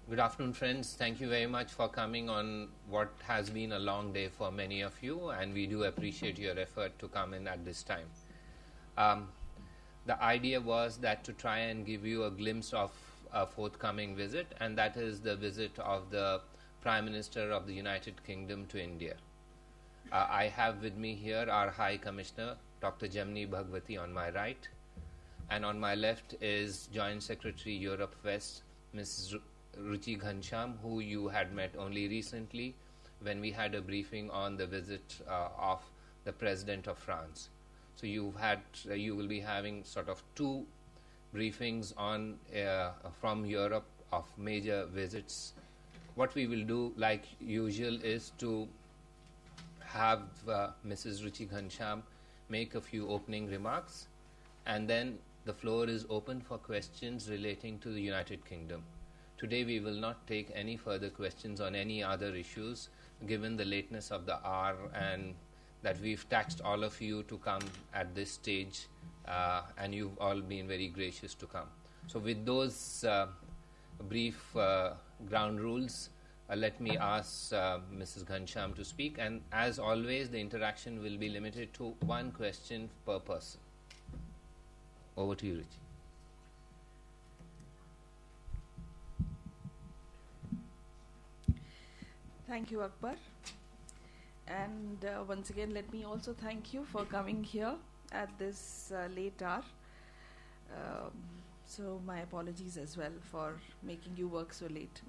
Good afternoon, friends. Thank you very much for coming on what has been a long day for many of you, and we do appreciate your effort to come in at this time. Um, the idea was that to try and give you a glimpse of a forthcoming visit, and that is the visit of the Prime Minister of the United Kingdom to India. I have with me here our High Commissioner, Dr. Jamni Bhagwati, on my right, and on my left is Joint Secretary Europe West, Mrs. Ruchi Ghansham, who you had met only recently when we had a briefing on the visit of the President of France. So you will be having sort of two briefings on from Europe of major visits. What we will do, like usual, is to have Mrs. Ruchi Ghansham make a few opening remarks, and then the floor is open for questions relating to the United Kingdom. Today we will not take any further questions on any other issues, given the lateness of the hour and that we've taxed all of you to come at this stage, and you've all been very gracious to come. So with those brief ground rules, let me ask Mrs. Ghansham to speak, and as always the interaction will be limited to one question per person. Over to you, Ruchi. Thank you, Akbar. And once again, let me also thank you for coming here at this late hour. So my apologies as well for making you work so late.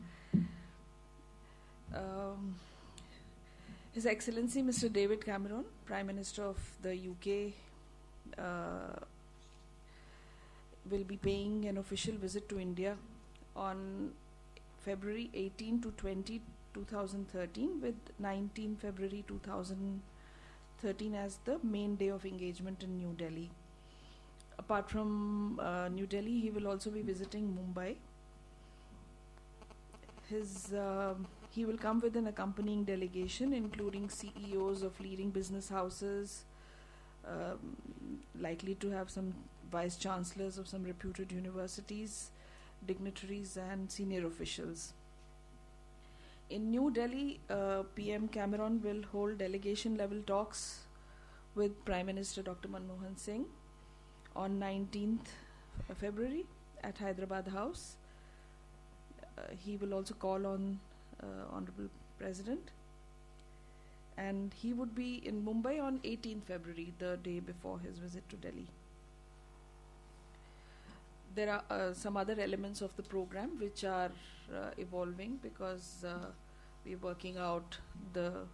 His Excellency Mr. David Cameron, Prime Minister of the UK, will be paying an official visit to India on February 18 to 20, 2013, with 19 February 2013 as the main day of engagement in New Delhi. Apart from New Delhi, he will also be visiting Mumbai. He will come with an accompanying delegation, including CEOs of leading business houses, likely to have some vice chancellors of some reputed universities, dignitaries and senior officials. In New Delhi, PM Cameron will hold delegation level talks with Prime Minister Dr. Manmohan Singh on 19th February at Hyderabad House. He will also call on Honorable President, and he would be in Mumbai on 18th February, the day before his visit to Delhi. There are some other elements of the program which are evolving because we're working out the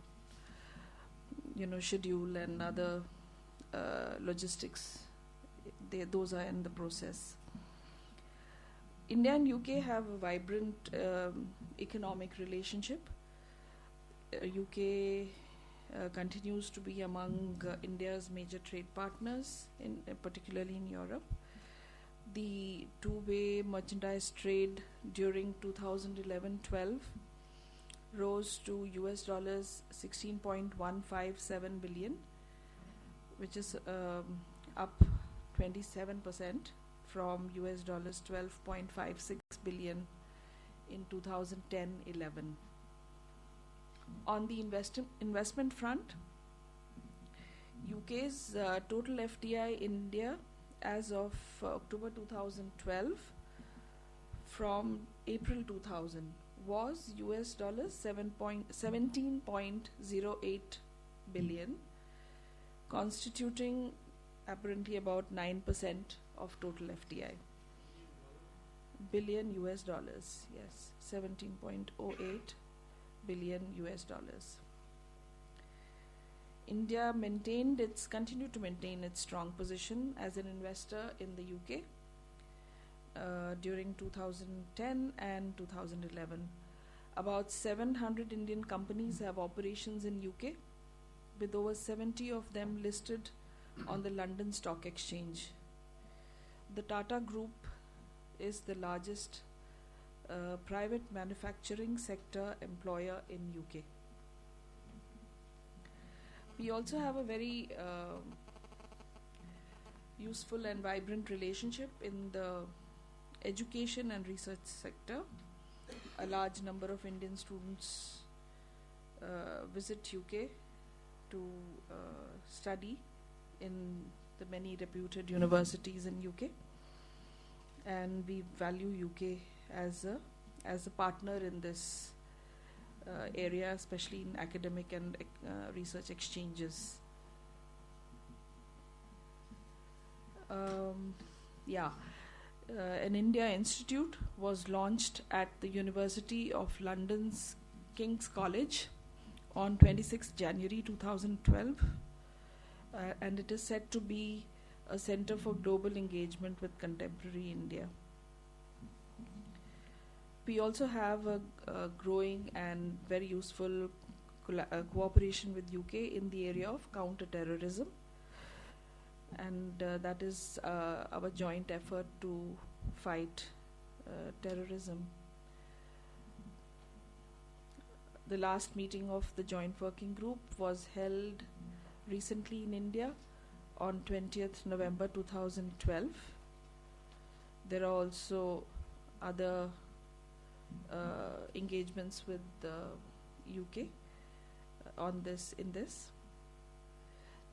schedule and other logistics. Those are in the process. India and UK have a vibrant economic relationship. UK continues to be among India's major trade partners, particularly in Europe. The two-way merchandise trade during 2011-12 rose to US dollars 16.157 billion, which is up 27% from US dollars 12.56 billion in 2010-11. On the investment front, UK's total FDI in India as of October 2012 from April 2000 was US dollars 17.08 billion, constituting apparently about 9% of total FDI. Billion US dollars, yes, 17.08 billion US dollars. India continued to maintain its strong position as an investor in the UK during 2010 and 2011. About 700 Indian companies have operations in UK, with over 70 of them listed on the London Stock Exchange. The Tata Group is the largest private manufacturing sector employer in UK. We also have a very useful and vibrant relationship in the education and research sector. a large number of Indian students visit UK to study in the many reputed universities in UK, and we value UK as a partner in this area, especially in academic and research exchanges. An India Institute was launched at the University of London's King's College on 26 January 2012, and it is said to be a center for global engagement with contemporary India. We also have a growing and very useful cooperation with UK in the area of counter-terrorism, and that is our joint effort to fight terrorism. The last meeting of the joint working group was held recently in India on 20th November 2012. There are also other engagements with the UK in this.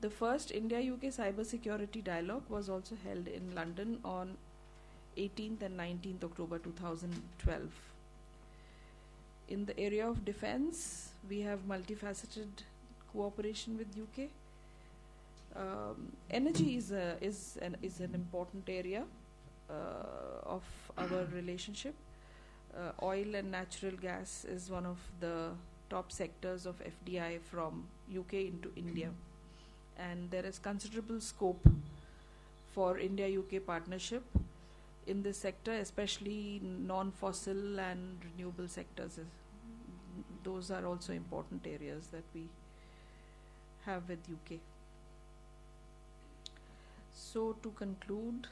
The first India-UK cybersecurity dialogue was also held in London on 18th and 19th October 2012. In the area of defense, we have multifaceted cooperation with UK. Energy is an important area of our relationship. Oil and natural gas is one of the top sectors of FDI from UK into India, and there is considerable scope for India-UK partnership in this sector, especially non-fossil and renewable sectors. Those are also important areas that we have with UK. So to conclude,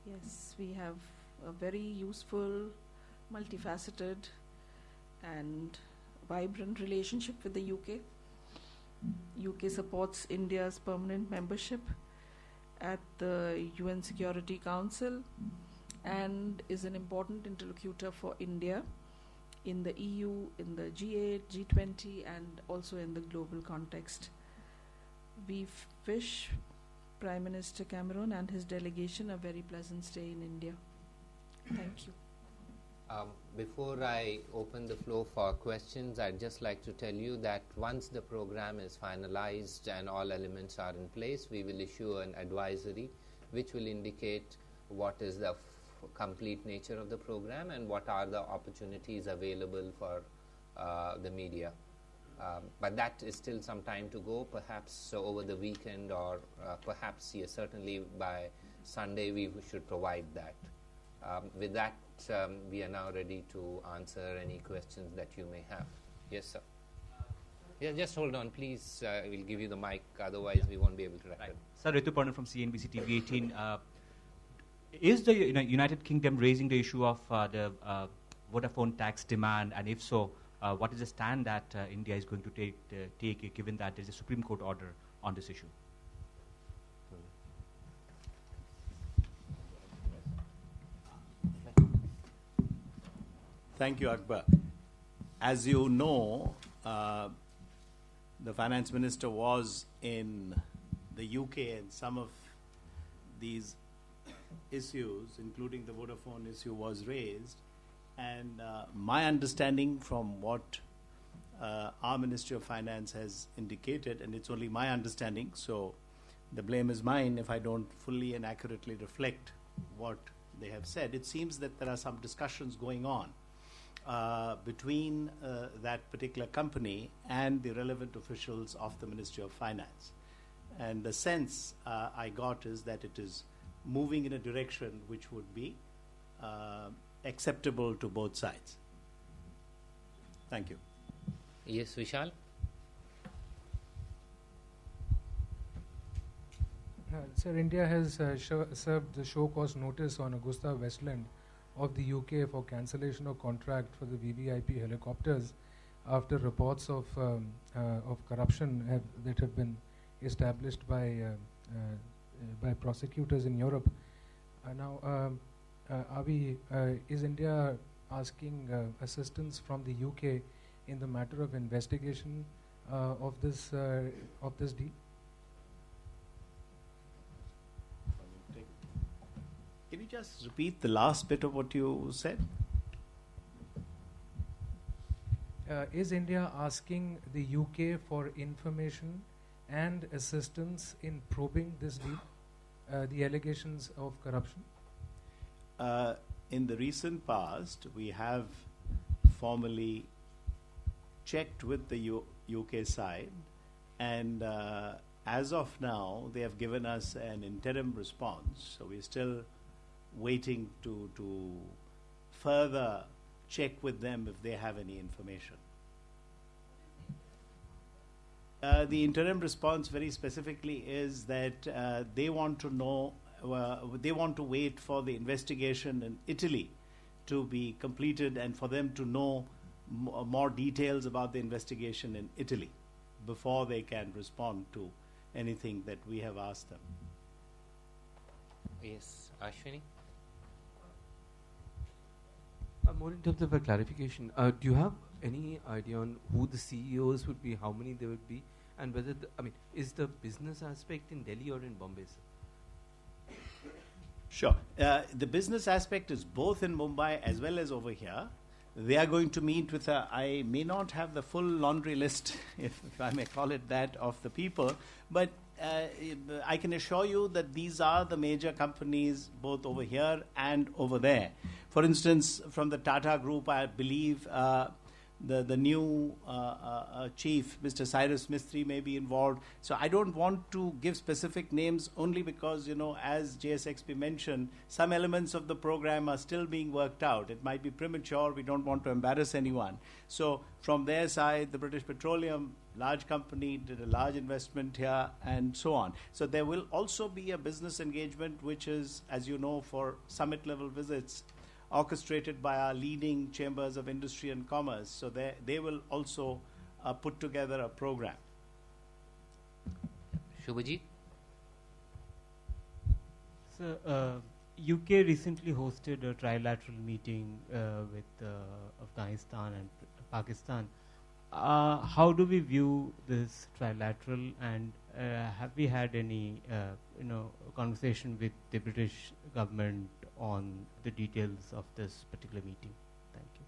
yes, we have a very useful, multifaceted and vibrant relationship with the UK. UK supports India's permanent membership at the UN Security Council and is an important interlocutor for India in the EU, in the G8, G20, and also in the global context. We wish Prime Minister Cameron and his delegation a very pleasant stay in India. Thank you. Before I open the floor for questions, I'd just like to tell you that once the program is finalized and all elements are in place, we will issue an advisory which will indicate what is the complete nature of the program and what are the opportunities available for the media. But that is still some time to go, perhaps over the weekend or perhaps certainly by Sunday we should provide that. With that, we are now ready to answer any questions that you may have. Yes, sir. Yeah, just hold on, please. We'll give you the mic, otherwise we won't be able to record. Sir, Ritu Parna from CNBC TV 18. Is the United Kingdom raising the issue of the Vodafone tax demand, and if so, what is the stand that India is going to take given that there is a Supreme Court order on this issue? Thank you, Akbar. As you know, the finance minister was in the UK and some of these issues, including the Vodafone issue, was raised. And my understanding from what our Ministry of Finance has indicated, and it's only my understanding, so the blame is mine if I don't fully and accurately reflect what they have said. It seems that there are some discussions going on between that particular company and the relevant officials of the Ministry of Finance. And the sense I got is that it is moving in a direction which would be acceptable to both sides. Thank you. Yes, Vishal? Sir, India has served the show cause notice on Augusta Westland of the UK for cancellation of contract for the VVIP helicopters after reports of corruption that have been established by prosecutors in Europe. Is India asking assistance from the UK in the matter of investigation of this deal? Can you just repeat the last bit of what you said? Is India asking the UK for information and assistance in probing this deal, the allegations of corruption? In the recent past, we have formally checked with the UK side, and as of now, they have given us an interim response. So we're still waiting to further check with them if they have any information. The interim response very specifically is that they want to know, they want to wait for the investigation in Italy to be completed and for them to know more details about the investigation in Italy before they can respond to anything that we have asked them. Yes, Ashwini? More in terms of a clarification, do you have any idea on who the CEOs would be, how many there would be, and whether, is the business aspect in Delhi or in Bombay, sir? Sure. The business aspect is both in Mumbai as well as over here. They are going to meet with I may not have the full laundry list, if I may call it that, of the people, but I can assure you that these are the major companies both over here and over there. For instance, from the Tata Group, I believe the new chief, Mr. Cyrus Mistry, may be involved. So I don't want to give specific names only because, as JSXP mentioned, some elements of the program are still being worked out. It might be premature. We don't want to embarrass anyone. So from their side, the British Petroleum, large company, did a large investment here and so on. So there will also be a business engagement, which is, as you know, for summit level visits, orchestrated by our leading chambers of industry and commerce. So they will also put together a program. Shubhajit? So, UK recently hosted a trilateral meeting with Afghanistan and Pakistan. How do we view this trilateral, and have we had any conversation with the British government on the details of this particular meeting? Thank you.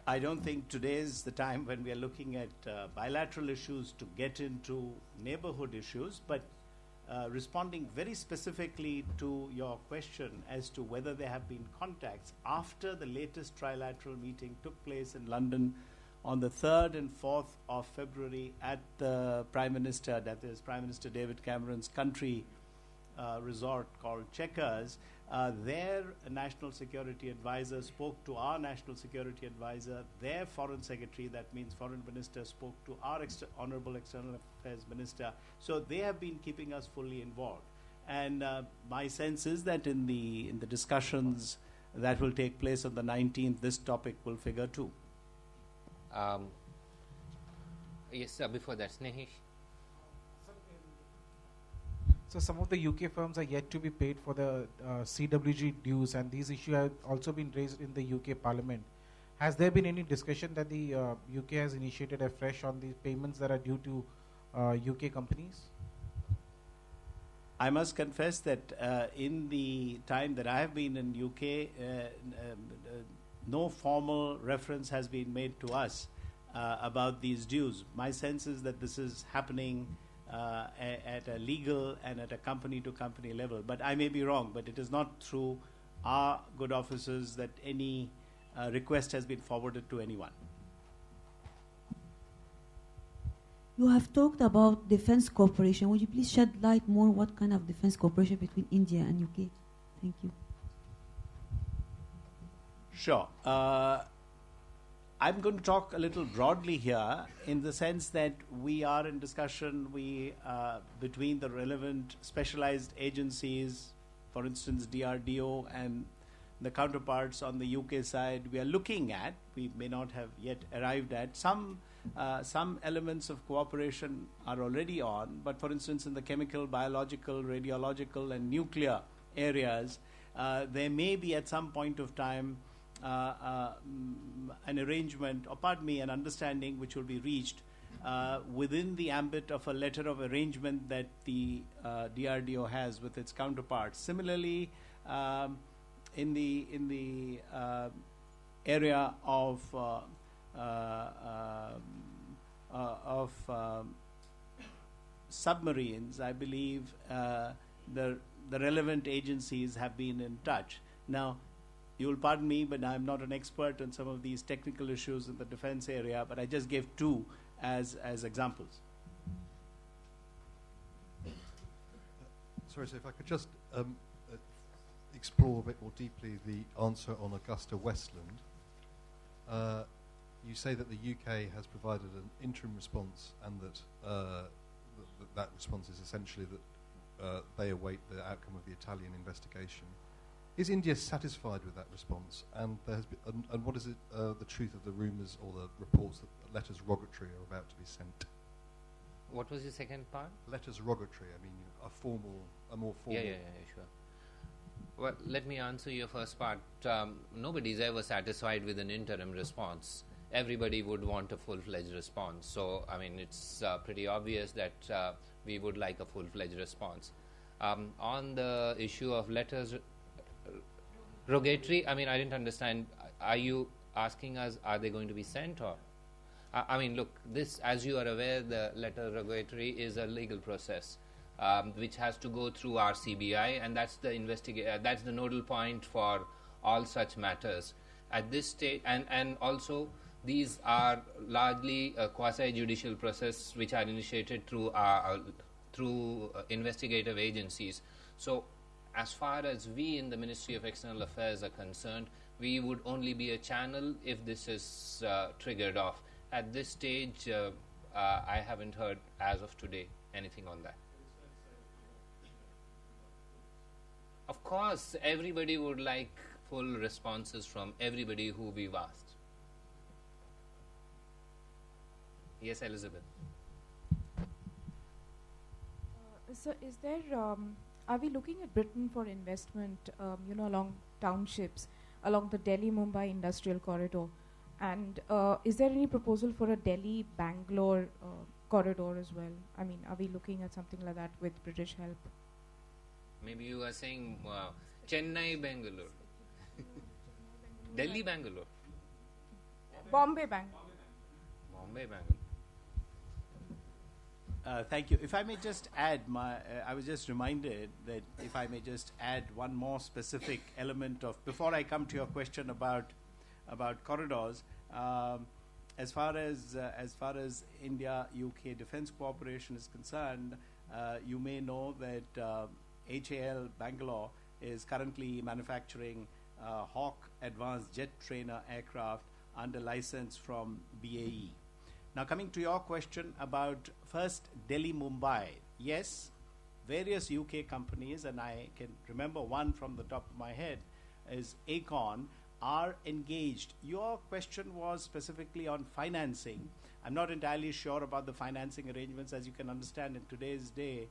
I don't think today is the time when we are looking at bilateral issues to get into neighborhood issues, but responding very specifically to your question as to whether there have been contacts after the latest trilateral meeting took place in London on the 3rd and 4th of February at the Prime Minister, that is Prime Minister David Cameron's country resort called Chequers. Their national security advisor spoke to our national security advisor. Their foreign secretary, that means foreign minister, spoke to our honorable external affairs minister. So they have been keeping us fully involved. And my sense is that in the discussions that will take place on the 19th, this topic will figure too. Yes, before that, Snehish. So some of the UK firms are yet to be paid for the CWG dues, and these issues have also been raised in the UK Parliament. Has there been any discussion that the UK has initiated afresh on the payments that are due to UK companies? I must confess that in the time that I have been in UK, no formal reference has been made to us about these dues. My sense is that this is happening at a legal and at a company-to-company level. But I may be wrong, but it is not through our good officers that any request has been forwarded to anyone. You have talked about defense cooperation. Would you please shed light more what kind of defense cooperation between India and UK? Thank you. Sure. I'm going to talk a little broadly here in the sense that we are in discussion between the relevant specialized agencies, for instance, DRDO and the counterparts on the UK side. We are looking at, we may not have yet arrived at, some some elements of cooperation are already on, but for instance, in the chemical, biological, radiological, and nuclear areas, there may be at some point of time an arrangement, or pardon me, an understanding which will be reached within the ambit of a letter of arrangement that the DRDO has with its counterparts. Similarly, in the area of submarines, I believe the relevant agencies have been in touch. Now, you will pardon me, but I'm not an expert on some of these technical issues in the defense area, but I just gave two as examples. Sorry, so if I could just explore a bit more deeply the answer on Augusta Westland. You say that the UK has provided an interim response, and that that response is essentially that they await the outcome of the Italian investigation. Is India satisfied with that response? And there has been, and what is it, the truth of the rumours or the reports that letters rogatory are about to be sent? What was the second part? Letters rogatory. I mean, a more formal. Yeah, sure. Well, let me answer your first part. Nobody's ever satisfied with an interim response. Everybody would want a full-fledged response. So, I mean, it's pretty obvious that we would like a full-fledged response. On the issue of letters rogatory, I mean, I didn't understand. Are you asking us, are they going to be sent, or? I mean, look, this, as you are aware, the letter rogatory is a legal process which has to go through our CBI, and that's the that's the nodal point for all such matters at this stage. And also, these are largely a quasi-judicial process which are initiated through investigative agencies. So, as far as we in the Ministry of External Affairs are concerned, we would only be a channel if this is triggered off. At this stage, I haven't heard, as of today, anything on that. Of course, everybody would like full responses from everybody who we've asked. Yes, Elizabeth. So, is there? Are we looking at Britain for investment? Along townships, along the Delhi-Mumbai industrial corridor, and is there any proposal for a Delhi-Bangalore corridor as well? I mean, are we looking at something like that with British help? Maybe you are saying Chennai, Bangalore, Delhi, Bangalore, Bombay, Bangalore. Bombay, Bangalore. Thank you. If I may just add, I was just reminded that if I may just add one more specific element of, before I come to your question about corridors, as far as India-UK defence cooperation is concerned, you may know that HAL Bangalore is currently manufacturing Hawk Advanced Jet Trainer aircraft under license from BAE. Now, coming to your question about first Delhi-Mumbai, yes, various UK companies, and I can remember one from the top of my head, is Aecon, are engaged. Your question was specifically on financing. I'm not entirely sure about the financing arrangements. As you can understand, in today's day,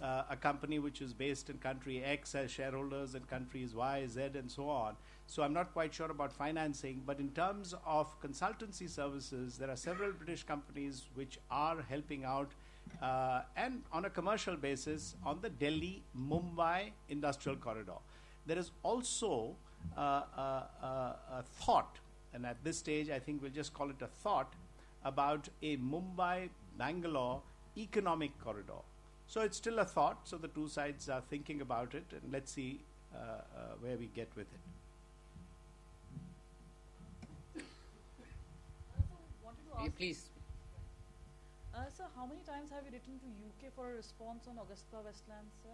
a company which is based in country X has shareholders in countries Y, Z, and so on. So I'm not quite sure about financing, but in terms of consultancy services, there are several British companies which are helping out and on a commercial basis on the Delhi-Mumbai industrial corridor. There is also a thought, and at this stage I think we'll just call it a thought, about a Mumbai-Bangalore economic corridor. So it's still a thought, so the two sides are thinking about it, and let's see where we get with it. Please. Sir, how many times have you written to UK for a response on Augusta Westland, sir,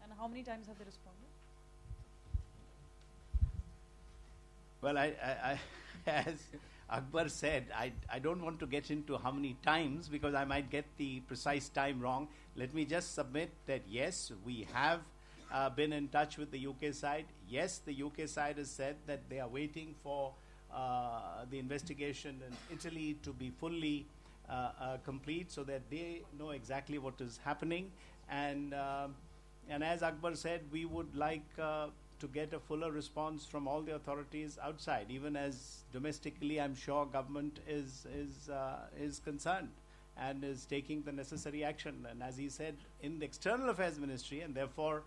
and how many times have they responded? Well, I as Akbar said, I don't want to get into how many times because I might get the precise time wrong. Let me just submit that yes, we have been in touch with the UK side. Yes, the UK side has said that they are waiting for the investigation in Italy to be fully complete, so that they know exactly what is happening. And as Akbar said, we would like to get a fuller response from all the authorities outside, even as domestically I'm sure government is concerned and is taking the necessary action. And as he said, in the External Affairs Ministry, and therefore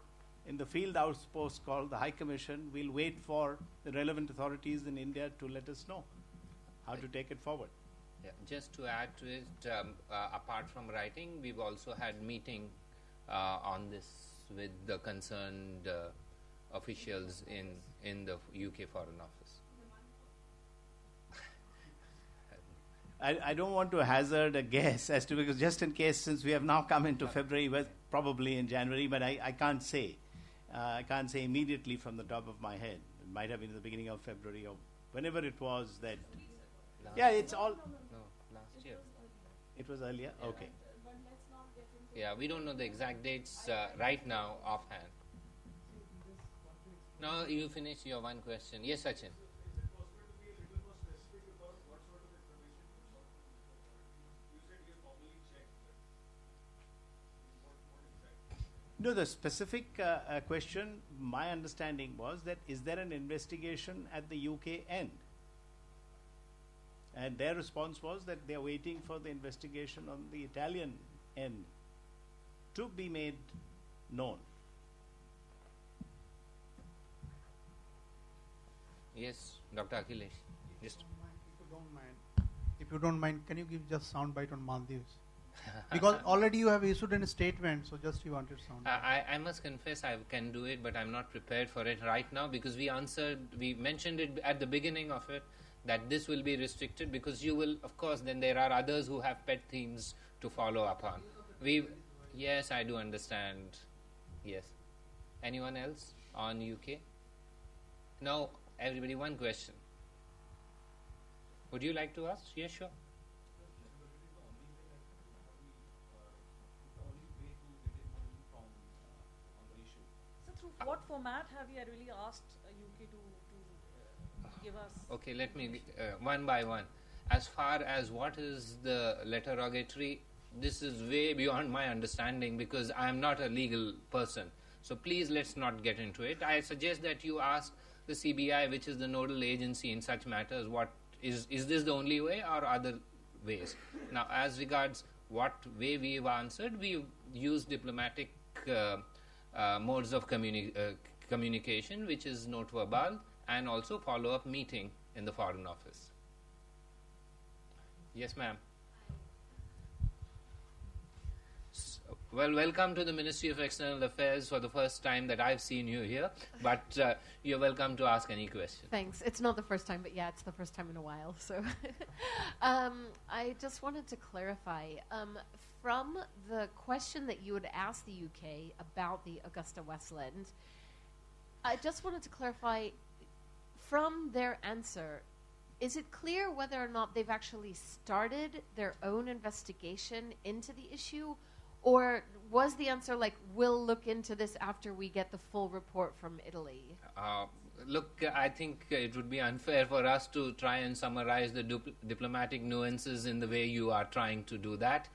in the field outpost called the High Commission, we'll wait for the relevant authorities in India to let us know how to take it forward. Yeah, just to add to it, apart from writing, we've also had meeting on this with the concerned officials in the UK Foreign Office. I don't want to hazard a guess as to, because just in case, since we have now come into February, well, probably in January, but I can't say. I can't say immediately from the top of my head. It might have been in the beginning of February or whenever it was that. Yeah, it's all. No, last year. It was earlier? Okay. Yeah, we don't know the exact dates right now offhand. No, you finish your one question. Yes, Sachin. No, the specific question, my understanding was that is there an investigation at the UK end? And their response was that they are waiting for the investigation on the Italian end to be made known. Yes, Dr. Akhilesh. Just If you don't mind, can you give just soundbite on Maldives? Because already you have issued a statement, so just you wanted sound. I must confess I can do it, but I'm not prepared for it right now, because we mentioned it at the beginning of it, that this will be restricted, because you will, of course, then there are others who have pet themes to follow up on. Yes, I do understand. Yes. Anyone else on UK? No, everybody, one question. Would you like to ask? Yes, sure. What format have you really asked UK to give us? Okay, let me one by one. As far as what is the letter rogatory, this is way beyond my understanding, because I am not a legal person. So please, let's not get into it. I suggest that you ask the CBI, which is the nodal agency in such matters, what is this the only way or other ways? Now, as regards what way we've answered, we've used diplomatic modes of communication, which is note verbal and also follow-up meeting in the Foreign Office. Yes, ma'am. Well, welcome to the Ministry of External Affairs for the first time that I've seen you here, but you're welcome to ask any question. Thanks. It's not the first time, but yeah, it's the first time in a while. So I just wanted to clarify, from the question that you had asked the UK about the Augusta Westland, I just wanted to clarify, from their answer, is it clear whether or not they've actually started their own investigation into the issue? Or was the answer like, we'll look into this after we get the full report from Italy? Look, I think it would be unfair for us to try and summarize the diplomatic nuances in the way you are trying to do that.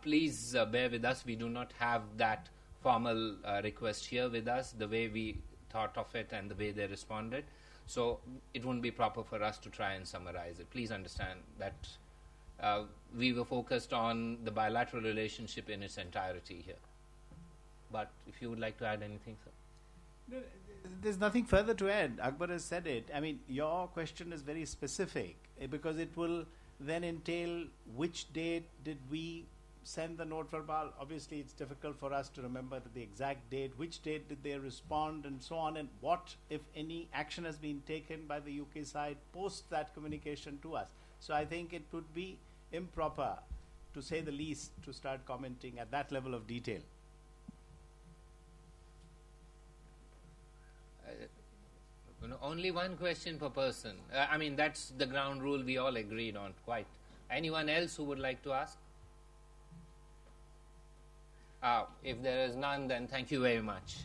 Please bear with us. We do not have that formal request here with us, the way we thought of it and the way they responded. So it wouldn't be proper for us to try and summarize it. Please understand that we were focused on the bilateral relationship in its entirety here. But if you would like to add anything, sir. There's nothing further to add. Akbar has said it. I mean, your question is very specific because it will then entail which date did we send the note verbal. Obviously, it's difficult for us to remember the exact date, which date did they respond, and so on, and what, if any, action has been taken by the UK side post that communication to us. So I think it would be improper, to say the least, to start commenting at that level of detail. Only one question per person. I mean, that's the ground rule we all agreed on, quite. Anyone else who would like to ask? If there is none, then thank you very much.